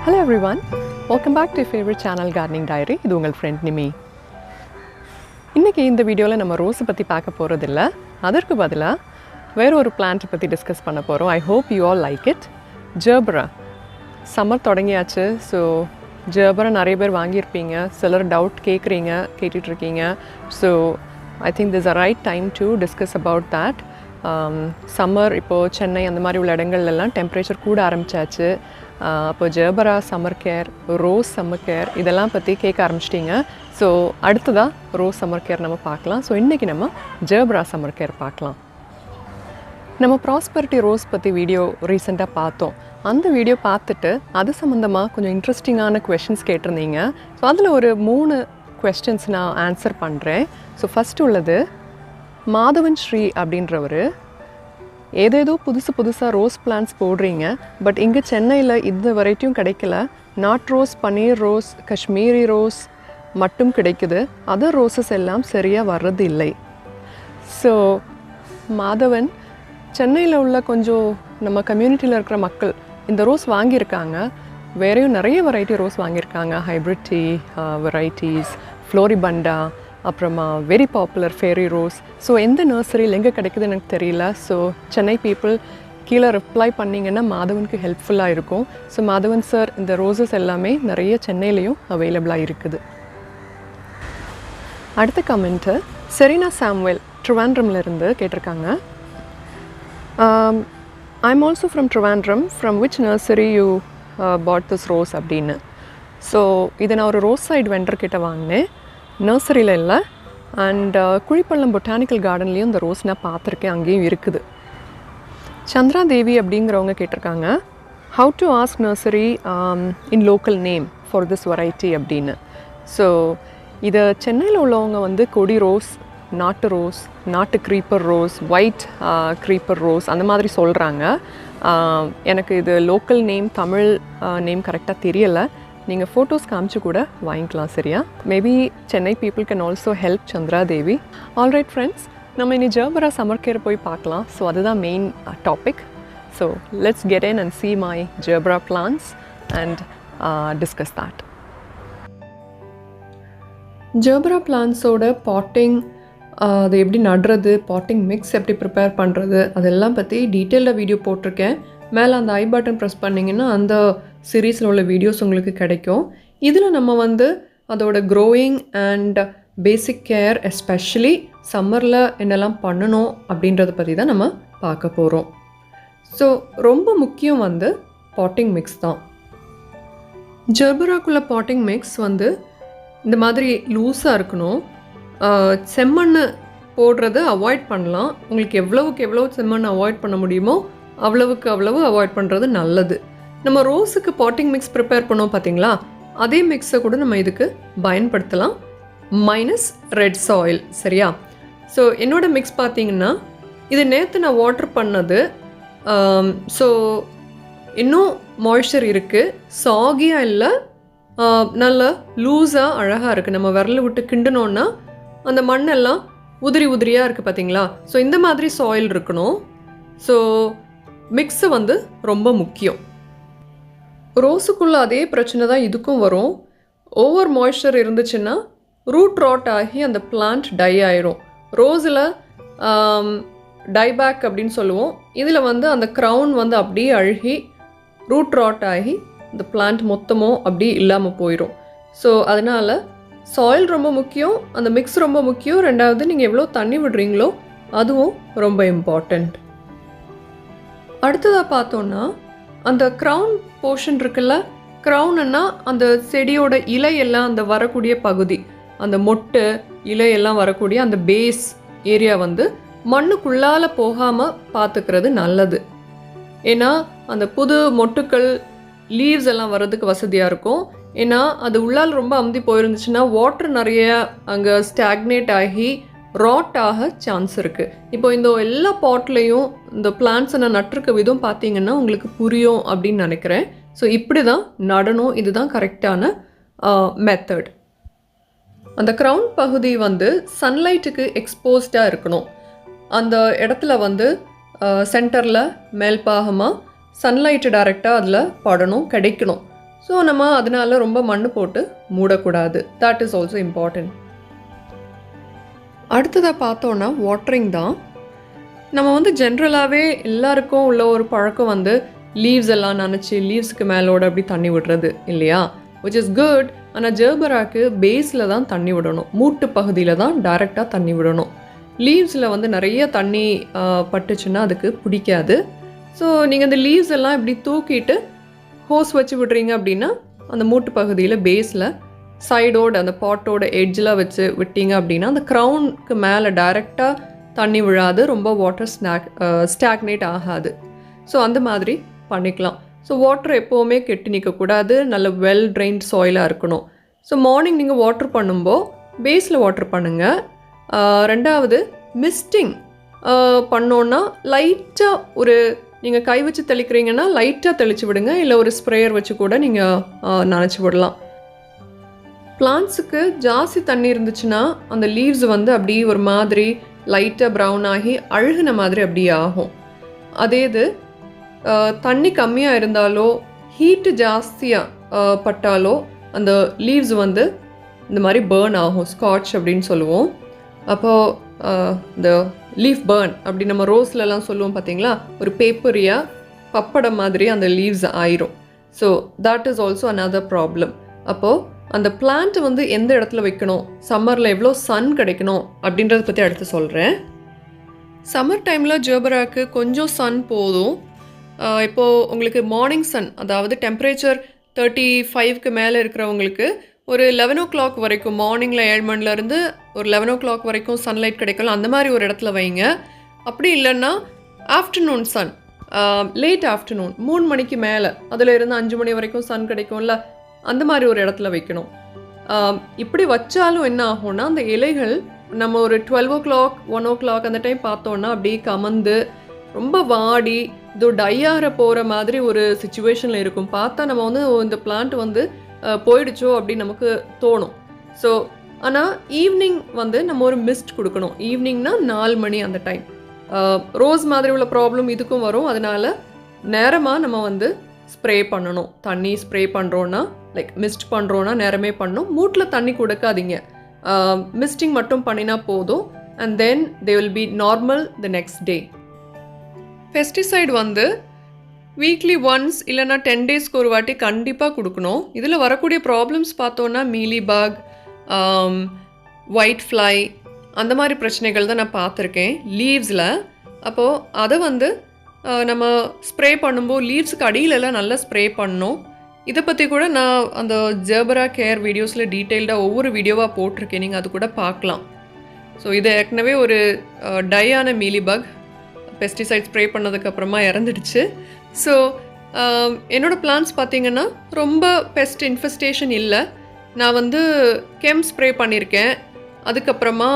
Hello everyone, welcome back to your favorite channel Gardening Diary. இது உங்கள் friend Nimi. இன்னைக்கு இந்த வீடியோவில் நம்ம ரோஸ் பற்றி பார்க்க போகிறதில்ல, அதற்கு பதிலாக வேற ஒரு பிளான்ட் பற்றி டிஸ்கஸ் பண்ண போகிறோம். I hope you all like it. Gerbera. Summer தொடங்கியாச்சு. ஸோ Gerbera நிறைய பேர் வாங்கியிருப்பீங்க, சிலர் டவுட் கேட்டுட்ருக்கீங்க. So I think this a right time to discuss about that. Summer இப்போது சென்னை அந்த மாதிரி உள்ள இடங்கள்லாம் டெம்பரேச்சர் கூட ஆரம்பித்தாச்சு. அப்போ Gerbera summer care, rose summer care இதெல்லாம் பற்றி கேட்க ஆரம்பிச்சிட்டிங்க. ஸோ அடுத்ததாக ரோஸ் சம்மர் கேர் நம்ம பார்க்கலாம். ஸோ இன்றைக்கி நம்ம Gerbera சம்மர் கேர் பார்க்கலாம். நம்ம ப்ராஸ்பெரிட்டி ரோஸ் பற்றி வீடியோ ரீசெண்டாக பார்த்தோம். அந்த வீடியோ பார்த்துட்டு அது சம்மந்தமாக கொஞ்சம் இன்ட்ரெஸ்டிங்கான கொஷின்ஸ் கேட்டிருந்தீங்க. ஸோ அதில் ஒரு 3 கொஸ்டின்ஸ் நான் ஆன்சர் பண்ணுறேன். ஸோ ஃபஸ்ட்டு உள்ளது, மாதவன் ஸ்ரீ அப்படின்றவர், ஏதேதோ புதுசாக ரோஸ் பிளான்ட்ஸ் போடுறீங்க, பட் இங்கே சென்னையில் இந்த வெரைட்டியும் கிடைக்கல. நாட் ரோஸ், பன்னீர் ரோஸ், காஷ்மீரி ரோஸ் மட்டும் கிடைக்குது. அதர் ரோஸஸ் எல்லாம் சரியாக வர்றது இல்லை. ஸோ மாதவன், சென்னையில் உள்ள கொஞ்சம் நம்ம கம்யூனிட்டியில் இருக்கிற மக்கள் இந்த ரோஸ் வாங்கியிருக்காங்க. வேறையும் நிறைய வெரைட்டி ரோஸ் வாங்கியிருக்காங்க. ஹைப்ரிட் டீ வெரைட்டிஸ், ஃப்ளோரிபண்டா, அப்புறமா very popular fairy rose. So எந்த நர்சரியில் எங்கே கிடைக்குதுன்னு எனக்கு தெரியல. ஸோ சென்னை பீப்புள் கீழே ரிப்ளை பண்ணிங்கன்னா மாதவனுக்கு ஹெல்ப்ஃபுல்லாக இருக்கும். ஸோ மாதவன் சார், இந்த ரோஸஸ் எல்லாமே நிறைய சென்னையிலையும் அவைலபிளாக இருக்குது. அடுத்த கமெண்ட்டு செரீனா சாம்வெல் ட்ரிவாண்ட்ரம்லேருந்து கேட்டிருக்காங்க. I'm also from Trivandrum. From which nursery you bought this rose அப்படின்னு. ஸோ இதை நான் ஒரு ரோஸ் சைடு வெண்டர் கிட்ட வாங்கினேன், நர்சரியில் இல்லை. அண்ட் குழிப்பள்ளம் பொட்டானிக்கல் கார்டன்லேயும் இந்த ரோஸ் நான் பார்த்துருக்கேன், அங்கேயும் இருக்குது. சந்திரா தேவி அப்படிங்கிறவங்க கேட்டிருக்காங்க, how to ask nursery in local name for this variety அப்படின்னு. ஸோ இதை சென்னையில் உள்ளவங்க வந்து கொடி ரோஸ், நாட்டு ரோஸ், நாட்டு creeper rose, white creeper rose அந்த மாதிரி சொல்கிறாங்க. எனக்கு இது லோக்கல் நேம், தமிழ் நேம் கரெக்டாக தெரியலை. நீங்கள் ஃபோட்டோஸ் காமிச்சு கூட வாங்கிக்கலாம், சரியா? Maybe Chennai people can also help Chandra Devi. Alright friends, நம்ம இனி Gerbera சம்மர் கேர் போய் பார்க்கலாம். ஸோ அதுதான் main topic. So let's get in and see my Gerbera plants and discuss that. Gerbera பிளான்ஸோட பாட்டிங், அது எப்படி நடுறது, பாட்டிங் மிக்ஸ் எப்படி ப்ரிப்பேர் பண்ணுறது, அதெல்லாம் பற்றி டீட்டெயில்டாக வீடியோ போட்டிருக்கேன். மேலே அந்த ஐ பட்டன் ப்ரெஸ் பண்ணிங்கன்னா அந்த சீரீஸில் உள்ள வீடியோஸ் உங்களுக்கு கிடைக்கும். இதில் நம்ம வந்து அதோட growing and basic care, especially சம்மரில் என்னெல்லாம் பண்ணணும் அப்படின்றத பற்றி தான் நம்ம பார்க்க போகிறோம். ஸோ ரொம்ப முக்கியம் வந்து பாட்டிங் மிக்ஸ் தான். Gerberaக்குள்ள பாட்டிங் மிக்ஸ் வந்து இந்த மாதிரி லூஸாக இருக்கணும். செம்மண் போடுறத அவாய்ட் பண்ணலாம். உங்களுக்கு எவ்வளவுக்கு எவ்வளோ செம்மண் அவாய்ட் பண்ண முடியுமோ அவ்வளவுக்கு அவ்வளவு அவாய்ட் பண்ணுறது நல்லது. நம்ம ரோஸுக்கு பாட்டிங் மிக்ஸ் ப்ரிப்பேர் பண்ணோம் பார்த்தீங்களா, அதே மிக்ஸை கூட நம்ம இதுக்கு பயன்படுத்தலாம், மைனஸ் ரெட் சாயில், சரியா? ஸோ என்னோடய மிக்ஸ் பார்த்தீங்கன்னா, இது நேற்று நான் வாட்டர் பண்ணது. ஸோ இன்னும் மாய்ஸ்சர் இருக்குது, சாகியாக இல்லை, நல்லா லூஸாக அழகாக இருக்குது. நம்ம விரல விட்டு கிண்டனோன்னா அந்த மண்ணெல்லாம் உதிரியாக இருக்குது பார்த்தீங்களா? ஸோ இந்த மாதிரி சாயில் இருக்கணும். ஸோ மிக்ஸு வந்து ரொம்ப முக்கியம். ரோஸுக்குள்ளே அதே பிரச்சனை தான் இதுக்கும் வரும். ஓவர் மாய்ஸ்சர் இருந்துச்சுன்னா ரூட் ராட் ஆகி அந்த பிளான்ட் டை ஆயிரும். ரோஸில் டைபேக் அப்படின்னு சொல்லுவோம். இதில் வந்து அந்த க்ரௌன் வந்து அப்படியே அழுகி ரூட் ராட் ஆகி இந்த பிளான்ட் மொத்தமும் அப்படியே இல்லாமல் போயிடும். ஸோ அதனால் சாயில் ரொம்ப முக்கியம், அந்த மிக்ஸ் ரொம்ப முக்கியம். ரெண்டாவது, நீங்கள் எவ்வளோ தண்ணி விடுறீங்களோ அதுவும் ரொம்ப இம்பார்ட்டண்ட். அடுத்ததாக பார்த்தோன்னா, அந்த க்ரௌன் போர்ஷன் இருக்குல்ல, க்ரௌன்னா அந்த செடியோட இலையெல்லாம் அந்த வரக்கூடிய பகுதி, அந்த மொட்டு இலையெல்லாம் வரக்கூடிய அந்த பேஸ் ஏரியா வந்து மண்ணுக்குள்ளால் போகாமல் பார்த்துக்கிறது நல்லது. ஏன்னா அந்த புது மொட்டுக்கள், லீவ்ஸ் எல்லாம் வர்றதுக்கு வசதியாக இருக்கும். ஏன்னா அது உள்ளால் ரொம்ப அமுதி போயிருந்துச்சுன்னா வாட்டர் நிறைய அங்கே ஸ்டாக்னேட் ஆகி ராட் ஆக சான்ஸ் இருக்குது. இப்போ இந்த எல்லா பாட்லேயும் இந்த பிளான்ட்ஸை நான் நட்டிருக்க விதம் பார்த்தீங்கன்னா உங்களுக்கு புரியும் அப்படின்னு நினைக்கிறேன். ஸோ இப்படி தான் நடணும், இதுதான் கரெக்டான மெத்தட். அந்த க்ரௌன் பகுதி வந்து சன்லைட்டுக்கு எக்ஸ்போஸ்டாக இருக்கணும். அந்த இடத்துல வந்து சென்டரில் மேல்பாகமாக சன்லைட்டு டைரெக்டாக அதில் படணும், கிடைக்கணும். ஸோ நம்ம அதனால ரொம்ப மண் போட்டு மூடக்கூடாது. That is also important. அடுத்ததாக பார்த்தோன்னா வாட்டரிங் தான். நம்ம வந்து ஜென்ரலாகவே எல்லாருக்கும் உள்ள ஒரு பழக்கம் வந்து லீவ்ஸ் எல்லாம் நினச்சி லீவ்ஸுக்கு மேலோட அப்படி தண்ணி விடுறது இல்லையா, விச் இஸ் குட். ஆனால் ஜெர்பராக்கு பேஸில் தான் தண்ணி விடணும், மூட்டு பகுதியில் தான் டைரெக்டாக தண்ணி விடணும். லீவ்ஸில் வந்து நிறைய தண்ணி பட்டுச்சுன்னா அதுக்கு பிடிக்காது. ஸோ நீங்கள் அந்த லீவ்ஸ் எல்லாம் இப்படி தூக்கிட்டு ஹோஸ் வச்சு விடுறீங்க அப்படின்னா அந்த மூட்டு பகுதியில் பேஸில் சைடோடு அந்த பாட்டோட எட்ஜில் வச்சு விட்டீங்க அப்படின்னா அந்த க்ரௌனுக்கு மேலே டைரெக்டாக தண்ணி விழாது, ரொம்ப வாட்டர் ஸ்டாக்னேட் ஆகாது. ஸோ அந்த மாதிரி பண்ணிக்கலாம். ஸோ வாட்டர் எப்போவுமே கெட்டி நிற்கக்கூடாது, நல்ல வெல் ட்ரைன்ட் சாயிலாக இருக்கணும். ஸோ மார்னிங் நீங்கள் வாட்டர் பண்ணும்போது பேஸில் வாட்டர் பண்ணுங்கள். ரெண்டாவது மிஸ்டிங் பண்ணோன்னா லைட்டாக ஒரு நீங்கள் கை வச்சு தெளிக்கிறீங்கன்னா லைட்டாக தெளித்து விடுங்க, இல்லை ஒரு ஸ்ப்ரேயர் வச்சு கூட நீங்கள் நனைச்சி விடலாம். பிளான்ட்ஸுக்கு ஜாஸ்தி தண்ணி இருந்துச்சுன்னா அந்த லீவ்ஸ் வந்து அப்படியே ஒரு மாதிரி லைட்டாக ப்ரௌன் ஆகி அழுகுன மாதிரி அப்படியே ஆகும். அதே இது தண்ணி கம்மியாக இருந்தாலோ ஹீட்டு ஜாஸ்தியாக பட்டாலோ அந்த லீவ்ஸ் வந்து இந்த மாதிரி பேர்ன் ஆகும், ஸ்காட்ச் அப்படின்னு சொல்லுவோம். அப்போது இந்த லீஃப் பேர்ன் அப்படி நம்ம ரோஸ்லலாம் சொல்லுவோம் பார்த்தீங்களா, ஒரு பேப்பரியாக பப்படம் மாதிரி அந்த லீவ்ஸ் ஆயிரும். So that is also another problem. அப்போது அந்த பிளான்ட் வந்து எந்த இடத்துல வைக்கணும், சம்மரில் எவ்வளோ சன் கிடைக்கணும் அப்படின்றத பற்றி அடுத்து சொல்கிறேன். சம்மர் டைமில் ஜெர்பராக்கு கொஞ்சம் சன் போதும். இப்போது உங்களுக்கு மார்னிங் சன், அதாவது டெம்பரேச்சர் 35க்கு மேலே இருக்கிறவங்களுக்கு ஒரு 11 o'clock வரைக்கும், மார்னிங்கில் 7 மணிலேருந்து ஒரு 11 o'clock வரைக்கும் சன்லைட் கிடைக்கலாம். அந்த மாதிரி ஒரு இடத்துல வைங்க. அப்படி இல்லைன்னா ஆஃப்டர்நூன் சன், லேட் ஆஃப்டர்நூன் 3 மணிக்கு மேலே, அதில் இருந்து 5 மணி வரைக்கும் சன் கிடைக்கும்ல, அந்த மாதிரி ஒரு இடத்துல வைக்கணும். இப்படி வச்சாலும் என்ன ஆகும்னா அந்த இலைகள் நம்ம ஒரு 12 o'clock 1 o'clock அந்த டைம் பார்த்தோன்னா அப்படியே கமந்து ரொம்ப வாடி இதோ டையார போகிற மாதிரி ஒரு சுச்சுவேஷனில் இருக்கும். பார்த்தா நம்ம வந்து இந்த பிளான்ட் வந்து போயிடுச்சோ அப்படின்னு நமக்கு தோணும். ஸோ ஆனால் ஈவினிங் வந்து நம்ம ஒரு மிஸ்ட் கொடுக்கணும். ஈவினிங்னா 4 மணி அந்த டைம். ரோஸ் மாதிரி உள்ள ப்ராப்ளம் இதுக்கும் வரும். அதனால் நேரமாக நம்ம வந்து ஸ்ப்ரே பண்ணணும். தண்ணி ஸ்ப்ரே பண்ணுறோன்னா லைக் மிஸ்ட் பண்ணுறோன்னா நேரமே பண்ணணும். மூட்டில் தண்ணி கொடுக்காதீங்க, மிஸ்டிங் மட்டும் பண்ணினா போதும். And then they will be normal the next day. Pesticide வந்து வீக்லி ஒன்ஸ் இல்லைனா 10 daysக்கு ஒரு வாட்டி கண்டிப்பாக கொடுக்கணும். இதில் வரக்கூடிய ப்ராப்ளம்ஸ் பார்த்தோன்னா மீலி பக், ஒயிட் ஃப்ளை, அந்த மாதிரி பிரச்சனைகள் தான் நான் பார்த்துருக்கேன் லீவ்ஸில். அப்போது அதை வந்து நம்ம ஸ்ப்ரே பண்ணும்போது லீவ்ஸுக்கு அடியிலெல்லாம் நல்லா ஸ்ப்ரே பண்ணணும். இதை பற்றி கூட நான் அந்த ஜெர்பரா கேர் வீடியோஸில் டீட்டெயில்டாக ஒவ்வொரு வீடியோவாக போட்டிருக்கேன், நீங்கள் அது கூட பார்க்கலாம். ஸோ இது ஏற்கனவே ஒரு டையான மீலி பக் பெஸ்டிசைட் ஸ்ப்ரே பண்ணதுக்கப்புறமா இறந்துடுச்சு. ஸோ என்னோடய பிளான்ஸ் பார்த்திங்கன்னா ரொம்ப பெஸ்ட் இன்ஃபெஸ்டேஷன் இல்லை. நான் வந்து கெம் ஸ்ப்ரே பண்ணியிருக்கேன். அதுக்கப்புறமா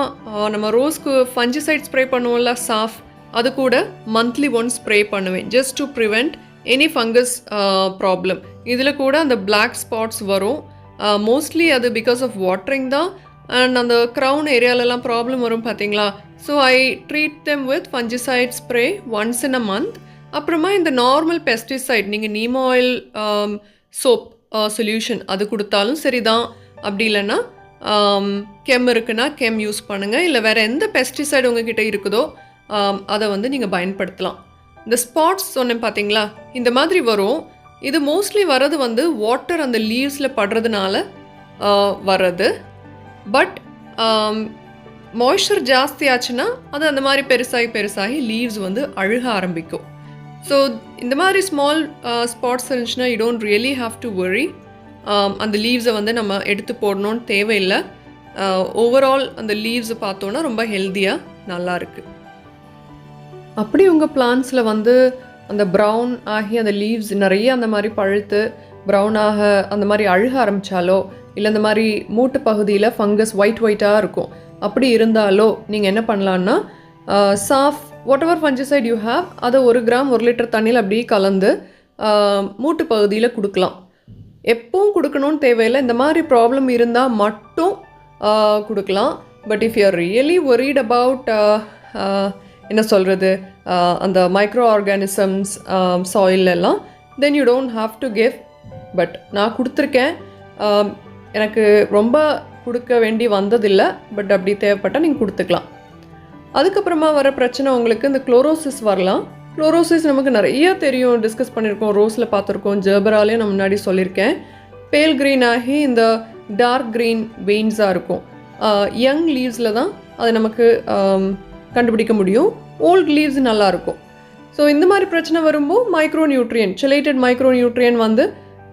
நம்ம ரோஸ்க்கு ஃபஞ்சிசைட் ஸ்ப்ரே பண்ணுவோம்ல, சாஃப், அது கூட மந்த்லி ஒன்ஸ் ஸ்ப்ரே பண்ணுவேன், just to prevent any fungus problem. இதில் கூட அந்த பிளாக் ஸ்பாட்ஸ் வரும். மோஸ்ட்லி அது பிகாஸ் ஆஃப் வாட்டரிங் தான். அண்ட் அந்த க்ரௌன் ஏரியாலெலாம் ப்ராப்ளம் வரும் பார்த்தீங்களா. So I treat them with fungicide spray once in a month. அப்புறமா இந்த நார்மல் பெஸ்டிசைட் நீங்கள் நீம் ஆயில் சோப் சொல்யூஷன் அது கொடுத்தாலும் சரி தான். அப்படி இல்லைன்னா கெம் இருக்குன்னா கெம் யூஸ் பண்ணுங்கள். இல்லை வேறு எந்த பெஸ்டிசைட் உங்ககிட்ட இருக்குதோ அதை வந்து நீங்கள் பயன்படுத்தலாம். இந்த ஸ்பாட்ஸ் சொன்னேன் பார்த்தீங்களா, இந்த மாதிரி வரும். இது மோஸ்ட்லி வர்றது வந்து வாட்டர் அந்த லீவ்ஸில் படுறதுனால வர்றது. பட் மாய்ஸ்சர் ஜாஸ்தி ஆச்சுன்னா அது அந்த மாதிரி பெருசாகி லீவ்ஸ் வந்து அழுக ஆரம்பிக்கும். ஸோ இந்த மாதிரி ஸ்மால் ஸ்பாட்ஸ் இருந்துச்சுன்னா you don't really have to worry. அந்த லீவ்ஸை வந்து நம்ம எடுத்து போடணும்னு தேவையில்லை. ஓவரால் அந்த லீவ்ஸை பார்த்தோன்னா ரொம்ப ஹெல்த்தியாக நல்லா இருக்குது. அப்படி உங்கள் பிளான்ஸில் வந்து அந்த ப்ரௌன் ஆகி அந்த லீவ்ஸ் நிறைய அந்த மாதிரி பழுத்து ப்ரௌனாக அந்த மாதிரி அழுக ஆரம்பித்தாலோ, இல்லை இந்த மாதிரி மூட்டு பகுதியில் ஃபங்கஸ் ஒயிட்டாக இருக்கும், அப்படி இருந்தாலோ நீங்கள் என்ன பண்ணலான்னா சாஃப் whatever fungicide you have அதை 1 கிராம் 1 லிட்டர் தண்ணியில் அப்படியே கலந்து மூட்டு பகுதியில் கொடுக்கலாம். எப்பவும் கொடுக்கணும்னு தேவையில்லை, இந்த மாதிரி ப்ராப்ளம் இருந்தால் மட்டும் கொடுக்கலாம். But if you are really worried about என்ன சொல்கிறது, அந்த மைக்ரோ ஆர்கானிசம்ஸ் சாயிலெல்லாம், then you don't have to give. But நான் கொடுத்துருக்கேன். எனக்கு ரொம்ப கொடுக்க வேண்டி வந்ததில்லை, பட் அப்படி தேவைப்பட்டால் நீங்கள் கொடுத்துக்கலாம். அதுக்கப்புறமா வர பிரச்சனை உங்களுக்கு இந்த குளோரோசிஸ் வரலாம். குளோரோசிஸ் நமக்கு நிறைய தெரியும், டிஸ்கஸ் பண்ணியிருக்கோம், ரோஸில் பார்த்துருக்கோம், ஜெர்பராலையும் நான் முன்னாடி சொல்லியிருக்கேன். பேல் க்ரீன் ஆகி இந்த டார்க் க்ரீன் வெயின்ஸாக இருக்கும். யங் லீவ்ஸில் தான் அது நமக்கு கண்டுபிடிக்க முடியும். ஓல்ட் லீவ்ஸ் நல்லாயிருக்கும். ஸோ இந்த மாதிரி பிரச்சனை வரும்போது மைக்ரோநியூட்ரியன், செலேட்டட் மைக்ரோநியூட்ரியன் வந்து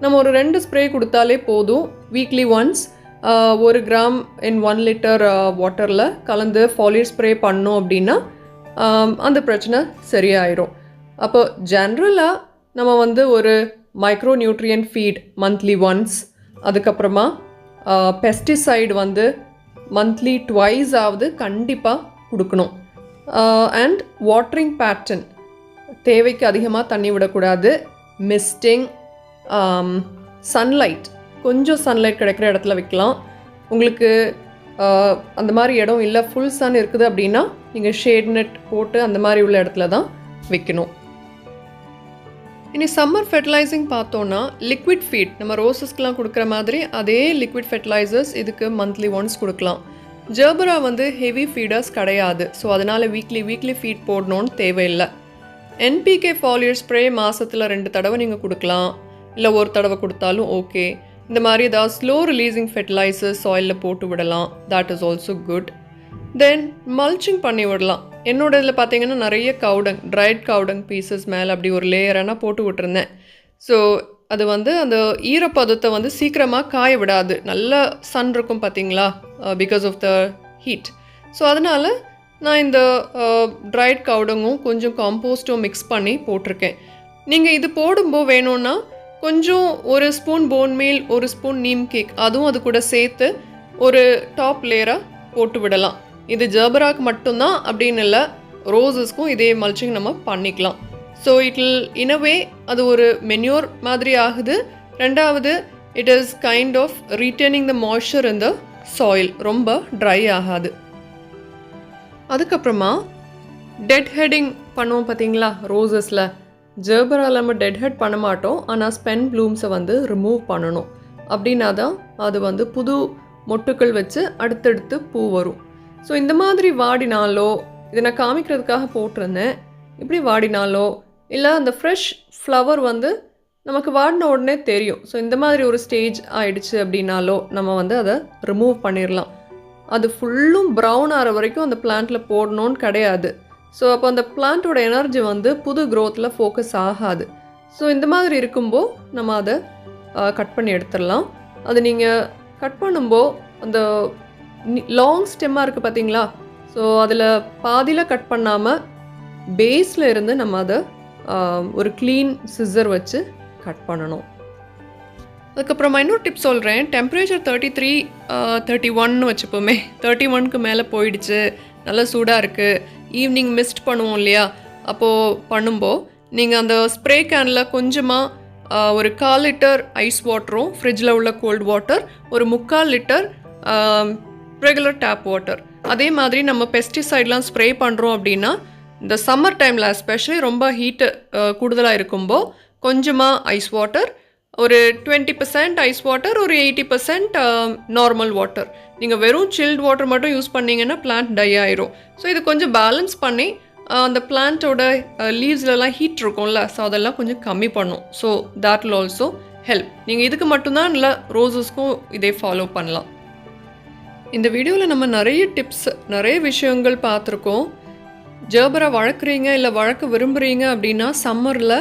நம்ம ஒரு 2 ஸ்ப்ரே கொடுத்தாலே போதும். வீக்லி ஒன்ஸ் 1 கிராம் இன் 1 லிட்டர் வாட்டரில் கலந்து ஃபாலியர் ஸ்ப்ரே பண்ணோம் அப்படின்னா அந்த பிரச்சனை சரியாயிரும். அப்போ ஜென்ரலாக நம்ம வந்து ஒரு மைக்ரோநியூட்ரியன் ஃபீட் மந்த்லி ஒன்ஸ், அதுக்கப்புறமா பெஸ்டிசைடு வந்து மந்த்லி 2 ஆவது கண்டிப்பாக கொடுக்கணும். அண்ட் வாட்டரிங் பேட்டர்ன், தேவைக்கு அதிகமாக தண்ணி விடக்கூடாது. மிஸ்டிங், சன்லைட், கொஞ்சம் சன்லைட் கிடைக்கிற இடத்துல வைக்கலாம். உங்களுக்கு அந்த மாதிரி இடம் இல்லை, ஃபுல் சன் இருக்குது அப்படின்னா நீங்கள் ஷேட் நெட் போட்டு அந்த மாதிரி உள்ள இடத்துல தான் வைக்கணும். இனி சம்மர் ஃபெர்டிலைசிங் பார்த்தோன்னா லிக்விட் ஃபீட், நம்ம ரோசஸ்க்கெலாம் கொடுக்குற மாதிரி அதே லிக்விட் ஃபெர்டிலைசர்ஸ் இதுக்கு மந்த்லி ஒன்ஸ் கொடுக்கலாம். ஜெர்பரா வந்து ஹெவி ஃபீடர்ஸ் கிடையாது, ஸோ அதனால் வீக்லி ஃபீட் போடணுன்னு தேவையில்லை. என்பிகே ஃபாலியர் ஸ்ப்ரே மாதத்தில் 2 தடவை நீங்கள் கொடுக்கலாம், இல்லை 1 தடவை கொடுத்தாலும் ஓகே. இந்த மாதிரி ஏதாவது ஸ்லோ ரிலீசிங் ஃபெர்டிலைசர்ஸ் சாயிலில் போட்டு விடலாம், that is also good. Then mulching பண்ணி விடலாம். என்னோட இதில் பார்த்தீங்கன்னா நிறைய கவுடங், ட்ரைட் கவுடங் பீசஸ் மேலே அப்படி ஒரு லேயரானா போட்டு விட்டுருந்தேன். ஸோ அது வந்து அந்த ஈரப்பதத்தை வந்து சீக்கிரமாக காய விடாது. நல்ல சன் இருக்கும் பார்த்தீங்களா, because of the heat. So அதனால் நான் இந்த ட்ரைட் கவுடங்கும் கொஞ்சம் காம்போஸ்ட்டும் மிக்ஸ் பண்ணி போட்டிருக்கேன். நீங்கள் இது போடும்போது வேணும்னா கொஞ்சம் 1 spoon phone meal, 1 spoon neem cake அதுவும் அது கூட சேர்த்து ஒரு டாப் லேயராக போட்டு விடலாம். இது ஜெர்பராக்கு மட்டும்தான் அப்படின்னு இல்லை, ரோசஸ்க்கும் இதே மல்ச்சிங் நம்ம பண்ணிக்கலாம். So it will in a way அது ஒரு மென்யூர் மாதிரி ஆகுது. ரெண்டாவது it is kind of retaining the moisture in the soil, ரொம்ப ட்ரை ஆகாது. அதுக்கப்புறமா டெட் ஹெட்டிங் பண்ணுவோம் பார்த்தீங்களா ரோசஸில். ஜெர்பராவில் நம்ம டெட் ஹெட் பண்ண மாட்டோம், ஆனால் ஸ்பென் ப்ளூம்ஸை வந்து ரிமூவ் பண்ணணும். அப்படின்னா தான் அது வந்து புது மொட்டுக்கள் வச்சு அடுத்தடுத்து பூ வரும். ஸோ இந்த மாதிரி வாடினாலோ, இதை நான் காமிக்கிறதுக்காக போட்டிருந்தேன், இப்படி வாடினாலோ இல்லை அந்த ஃப்ரெஷ் ஃப்ளவர் வந்து நமக்கு வாடின உடனே தெரியும். ஸோ இந்த மாதிரி ஒரு ஸ்டேஜ் ஆயிடுச்சு அப்படின்னாலோ நம்ம வந்து அதை ரிமூவ் பண்ணிடலாம். அது ஃபுல்லும் ப்ரௌன் ஆகிற வரைக்கும் அந்த பிளான்ட்டில் போடணும்னு கிடையாது. ஸோ அப்போ அந்த பிளான்ட்டோட எனர்ஜி வந்து புது க்ரோத்தில் ஃபோக்கஸ் ஆகாது. ஸோ இந்த மாதிரி இருக்கும்போது நம்ம அதை கட் பண்ணி எடுத்துடலாம். அது நீங்கள் கட் பண்ணும்போது அந்த லாங் ஸ்டெம்மாக இருக்குது பார்த்தீங்களா, ஸோ அதில் பாதியில் கட் பண்ணாமல் பேஸில் இருந்து நம்ம அதை ஒரு க்ளீன் சிசர் வச்சு கட் பண்ணணும். அதுக்கப்புறமா இன்னொரு டிப் சொல்கிறேன். டெம்பரேச்சர் 33, 31 வச்சுப்போமே, 31க்கு மேலே போயிடுச்சு, நல்லா சூடாக இருக்குது, ஈவினிங் மிஸ்ட் பண்ணுவோம் இல்லையா, அப்போது பண்ணும்போது நீங்கள் அந்த ஸ்ப்ரே கேனில் கொஞ்சமாக ஒரு 1/4 லிட்டர் ஐஸ் வாட்டரும், ஃப்ரிட்ஜில் உள்ள கோல்டு வாட்டர், ஒரு 3/4 லிட்டர் ரெகுலர் டேப் வாட்டர், அதே மாதிரி நம்ம பெஸ்டிசைட்லாம் ஸ்ப்ரே பண்ணுறோம் அப்படின்னா இந்த சம்மர் டைமில் எஸ்பெஷலி ரொம்ப ஹீட்டு கூடுதலாக இருக்கும்போது கொஞ்சமாக ஐஸ் வாட்டர், ஒரு 20% ஐஸ் வாட்டர், ஒரு 80% நார்மல் வாட்டர். நீங்கள் வெறும் சில்ட் வாட்டர் மட்டும் யூஸ் பண்ணிங்கன்னா பிளான்ட் டை ஆயிரும். ஸோ இது கொஞ்சம் பேலன்ஸ் பண்ணி அந்த பிளான்ட்டோட லீவ்ஸ்லலாம் ஹீட் இருக்கும்ல, ஸோ அதெல்லாம் கொஞ்சம் கம்மி பண்ணும். So that will also help. நீங்கள் இதுக்கு மட்டும்தான் இல்லை, ரோசஸ்க்கும் இதே ஃபாலோ பண்ணலாம். இந்த வீடியோவில் நம்ம நிறைய டிப்ஸ், நிறைய விஷயங்கள் பார்த்துருக்கோம். ஜெர்பரா வளர்க்குறீங்க இல்லை வளர்க்க விரும்புகிறீங்க அப்படின்னா சம்மரில்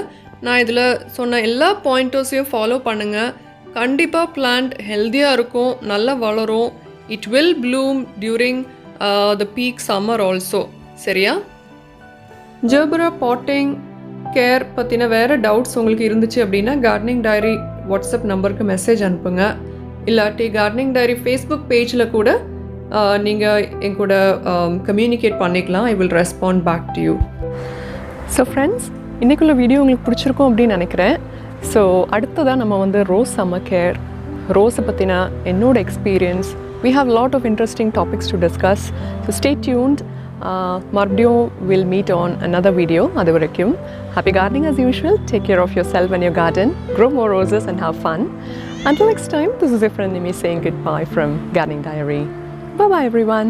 நான் இதில் சொன்ன எல்லா பாயிண்டர்ஸையும் ஃபாலோ பண்ணுங்கள். கண்டிப்பாக பிளான்ட் ஹெல்த்தியாக இருக்கும், நல்லா வளரும். It will Bloom during the peak summer also. சரியா? ஜெர்பரா பாட்டிங் கேர் பற்றின வேறு டவுட்ஸ் உங்களுக்கு இருந்துச்சு அப்படின்னா கார்டனிங் டைரி வாட்ஸ்அப் நம்பருக்கு மெசேஜ் அனுப்புங்க. இல்லாட்டி கார்டனிங் டைரி ஃபேஸ்புக் பேஜில் கூட நீங்கள் என் கூட கம்யூனிகேட் பண்ணிக்கலாம். I will respond back to you. So friends, இன்றைக்குள்ள வீடியோ உங்களுக்கு பிடிச்சிருக்கும் அப்படின்னு நினைக்கிறேன். ஸோ அடுத்ததாக நம்ம வந்து ரோஸ் சம்மர் கேர், ரோஸை பற்றின என்னோட experience, we have a lot of interesting topics to discuss. So stay tuned. மறுபடியும் we'll meet on another video. அது வரைக்கும் happy gardening as usual. Take care of yourself and your garden. Grow more roses and have fun. Until next time, this is your friend Nimi saying goodbye from Gardening Diary. Bye bye everyone.